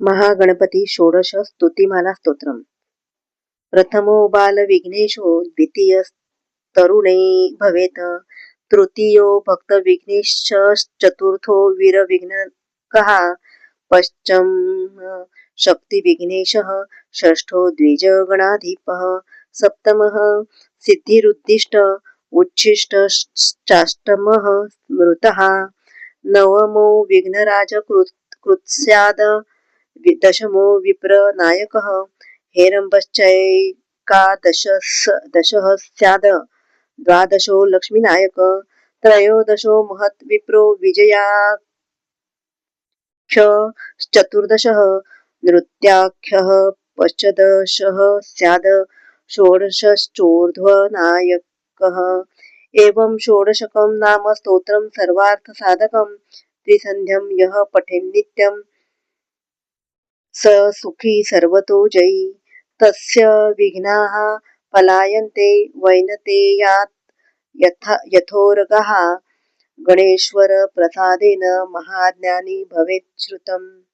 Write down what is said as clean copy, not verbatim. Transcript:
महागणपती षोडश स्तुतिमाला स्तोत्रम्। प्रथमो बालविघ्नेशो द्वितीयस्तरुणे भवेत्, तृतीयो भक्तविघ्नेशश्चतुर्थो वीरविघ्नकः, पञ्चमः शक्तिविघ्नेशः, षष्ठो द्विजगणाधिपः, सप्तमः सिद्धिरुद्दिष्ट उच्छिष्टश्चाष्टमः स्मृतः, नवमो विघ्नराजकृत्स्याद्, दशमो विप्रनायकः, हेरम्बश्चैकादशः स्याद्, द्वादशो लक्ष्मीनायक, त्रयोदशो महद्विप्रो विजयाख्यः, चतुर्दशः नृत्याख्यः, पञ्चदशः स्याद्, षोडशश्चोर्ध्वनायकः। एवं षोडशकं नाम स्तोत्रं सर्वार्थसाधकं, त्रिसन्ध्यं यः पठेन्नित्यं स सुखी सर्वतो जयी, तस्य विघ्नाः पलायन्ते वैनतेयात् यथोरगाः, गणेश्वर प्रसादेन महाज्ञानी भवेत् श्रुतम्।